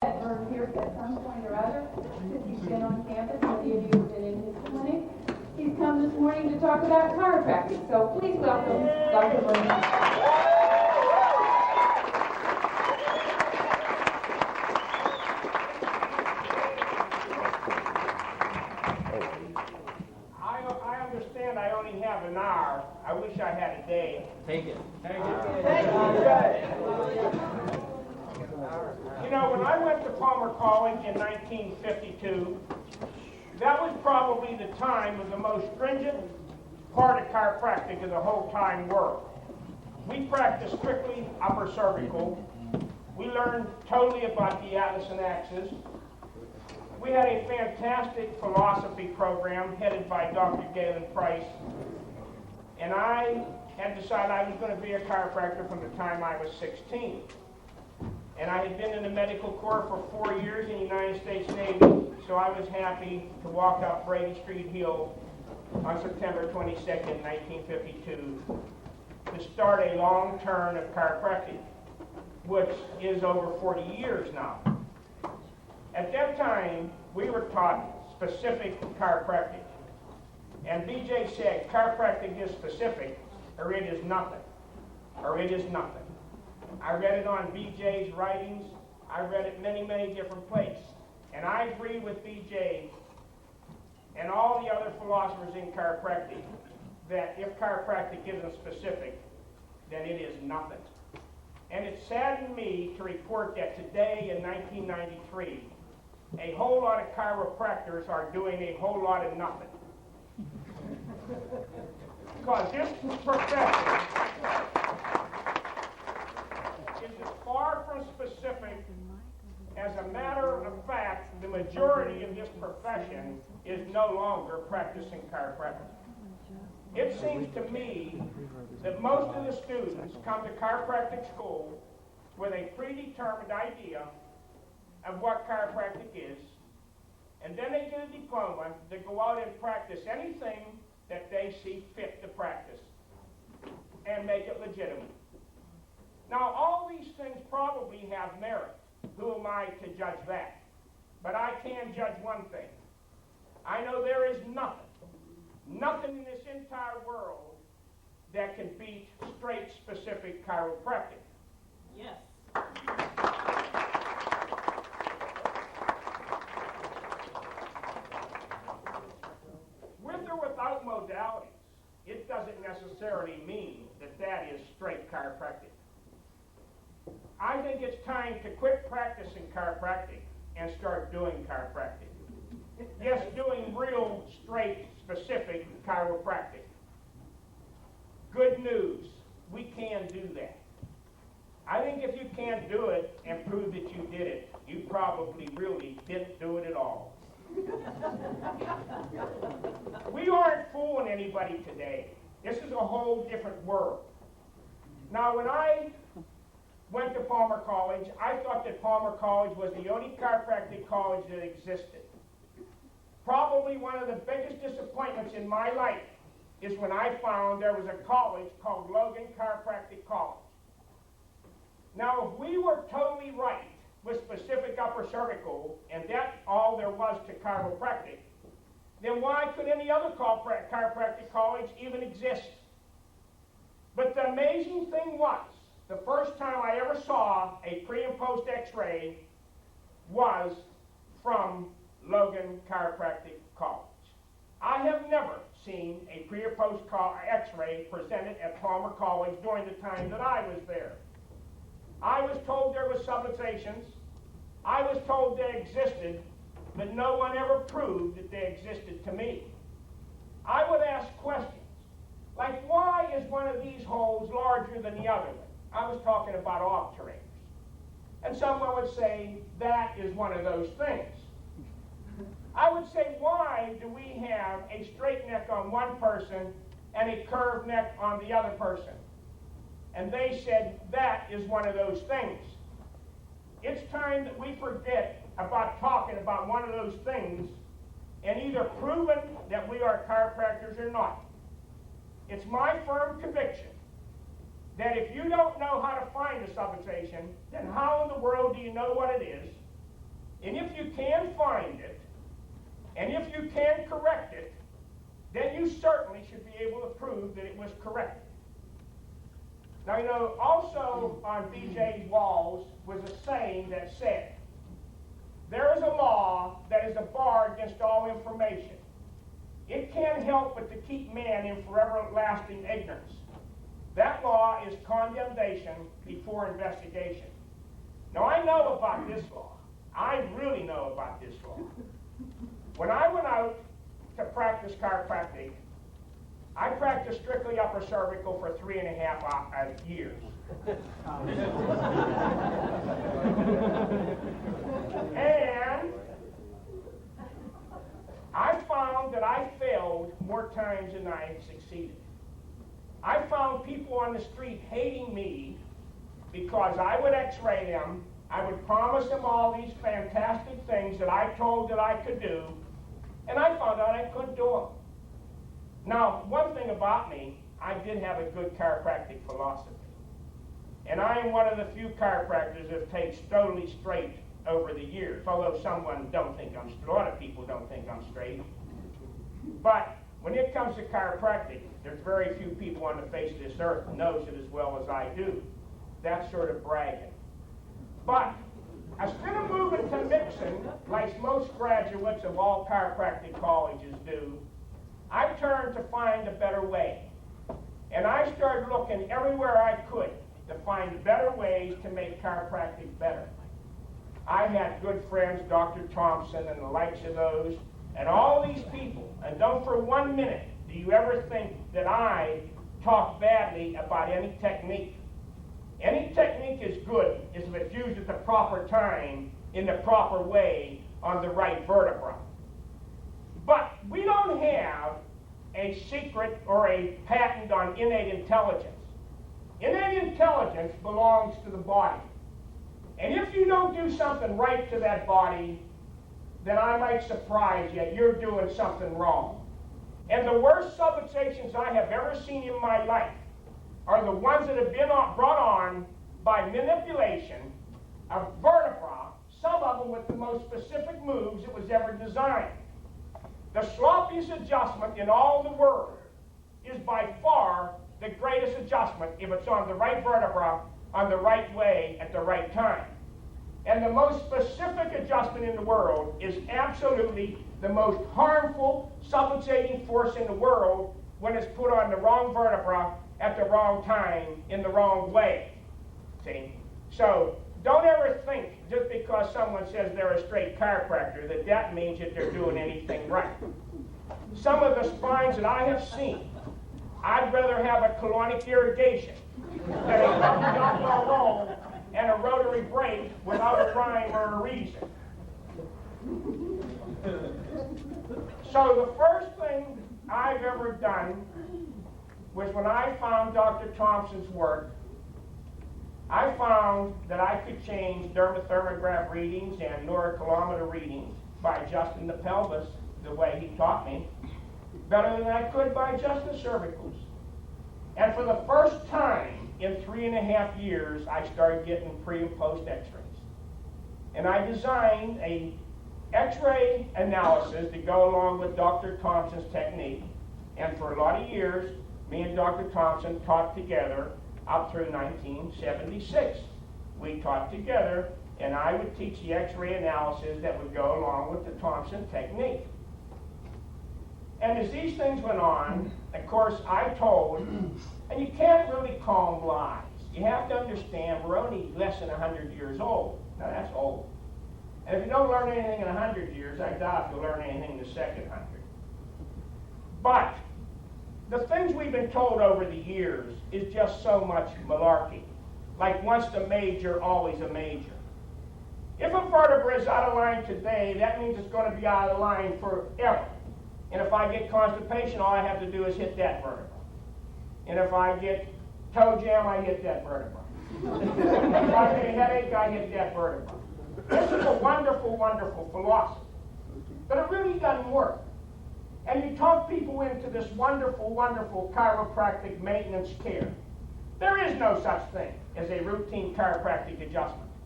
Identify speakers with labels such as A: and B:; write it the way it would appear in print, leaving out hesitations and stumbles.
A: Vern here at some point or other, since he's been on campus. Many of you have been in his clinic. He's come this morning to talk about chiropractic. So please welcome Dr. Vern.
B: I understand I only have an hour. I wish I had a day.
C: Take it.
B: Thank you. You know, when I went to Palmer College in 1952, that was probably the time of the most stringent part of chiropractic in the whole time world. We practiced strictly upper cervical. We learned totally about the atlas and axis. We had a fantastic philosophy program headed by Dr. Galen Price, and I had decided I was going to be a chiropractor from the time I was 16. And I had been in the medical corps for 4 years in the United States Navy, so I was happy to walk up Brady Street Hill on September 22nd, 1952, to start a long term of chiropractic, which is over 40 years now. At that time, we were taught specific chiropractic. And BJ said, chiropractic is specific, or it is nothing. Or it is nothing. I read it on BJ's writings. I read it many, many different places. And I agree with BJ and all the other philosophers in chiropractic that if chiropractic isn't specific, then it is nothing. And it saddened me to report that today in 1993, a whole lot of chiropractors are doing a whole lot of nothing. Because this profession is as far from specific as a matter of fact, the majority of this profession is no longer practicing chiropractic. It seems to me that most of the students come to chiropractic school with a predetermined idea of what chiropractic is, and then they get a diploma to go out and practice anything that they see fit to practice and make it legitimate. Now, all these things probably have merit. Who am I to judge that? But I can judge one thing. I know there is nothing in this entire world that can beat straight specific chiropractic.
D: Yes.
B: With or without modalities, it doesn't necessarily mean that that is straight chiropractic. I think it's time to quit practicing chiropractic and start doing chiropractic. Yes, doing real, straight, specific chiropractic. Good news, we can do that. I think if you can't do it and prove that you did it, you probably really didn't do it at all. We aren't fooling anybody today. This is a whole different world. Now, when I went to Palmer College, I thought that Palmer College was the only chiropractic college that existed. Probably one of the biggest disappointments in my life is when I found there was a college called Logan Chiropractic College. Now, if we were totally right with specific upper cervical, and that's all there was to chiropractic, then why could any other chiropractic college even exist? But the amazing thing was, the first time I ever saw a pre and post x-ray was from Logan Chiropractic College. I have never seen a pre or post x-ray presented at Palmer College during the time that I was there. I was told there were subluxations. I was told they existed, but no one ever proved that they existed to me. I would ask questions, like why is one of these holes larger than the other one? I was talking about obturators. And someone would say, that is one of those things. I would say, why do we have a straight neck on one person and a curved neck on the other person? And they said, that is one of those things. It's time that we forget about talking about one of those things and either proven that we are chiropractors or not. It's my firm conviction that if you don't know how to find a subluxation, then how in the world do you know what it is? And if you can find it, and if you can correct it, then you certainly should be able to prove that it was corrected. Now, you know, also on BJ's walls was a saying that said, there is a law that is a bar against all information. It can't help but to keep man in forever lasting ignorance. That law is condemnation before investigation. Now, I know about this law. I really know about this law. When I went out to practice chiropractic, I practiced strictly upper cervical for 3.5 years. And I found that I failed more times than I succeeded. I found people on the street hating me because I would x-ray them, I would promise them all these fantastic things that I told that I could do, and I found out I couldn't do them. Now, one thing about me, I did have a good chiropractic philosophy. And I am one of the few chiropractors that have stayed totally straight over the years, although someone don't think I'm straight. A lot of people don't think I'm straight. But when it comes to chiropractic, there's very few people on the face of this earth who knows it as well as I do. That's sort of bragging. But instead of moving to mixing, like most graduates of all chiropractic colleges do, I turned to find a better way. And I started looking everywhere I could to find better ways to make chiropractic better. I had good friends, Dr. Thompson and the likes of those, and all these people, and don't for 1 minute do you ever think that I talk badly about any technique. Any technique is good if it's used at the proper time, in the proper way, on the right vertebra. But we don't have a secret or a patent on innate intelligence. Innate intelligence belongs to the body. And if you don't do something right to that body, then I might surprise you. You're doing something wrong. And the worst subluxations I have ever seen in my life are the ones that have been brought on by manipulation of vertebra, some of them with the most specific moves that was ever designed. The sloppiest adjustment in all the world is by far the greatest adjustment if it's on the right vertebra, on the right way, at the right time. And the most specific adjustment in the world is absolutely the most harmful subluxating force in the world when it's put on the wrong vertebra at the wrong time in the wrong way. See? So don't ever think just because someone says they're a straight chiropractor that that means that they're doing anything right. Some of the spines that I have seen, I'd rather have a colonic irrigation than a double roll and a rotary brake without a rhyme or a reason. So the first thing I've ever done was when I found Dr. Thompson's work, I found that I could change dermathermograph readings and neurocolometer readings by adjusting the pelvis the way he taught me, better than I could by adjusting cervicals. And for the first time in 3.5 years, I started getting pre and post x-rays. And I designed a x-ray analysis to go along with Dr. Thompson's technique. And for a lot of years, me and Dr. Thompson taught together up through 1976. We taught together, and I would teach the x-ray analysis that would go along with the Thompson technique. And as these things went on, of course, I told, and you can't really call them lies. You have to understand we're only less than 100 years old. Now, that's old. And if you don't learn anything in 100 years, I doubt if you'll learn anything in the second 100. But the things we've been told over the years is just so much malarkey. Like once the major, always a major. If a vertebra is out of line today, that means it's going to be out of line forever. And if I get constipation, all I have to do is hit that vertebra. And if I get toe jam, I hit that vertebra. If I get a headache, I hit that vertebra. This is a wonderful, wonderful philosophy. But it really doesn't work. And you talk people into this wonderful, wonderful chiropractic maintenance care. There is no such thing as a routine chiropractic adjustment.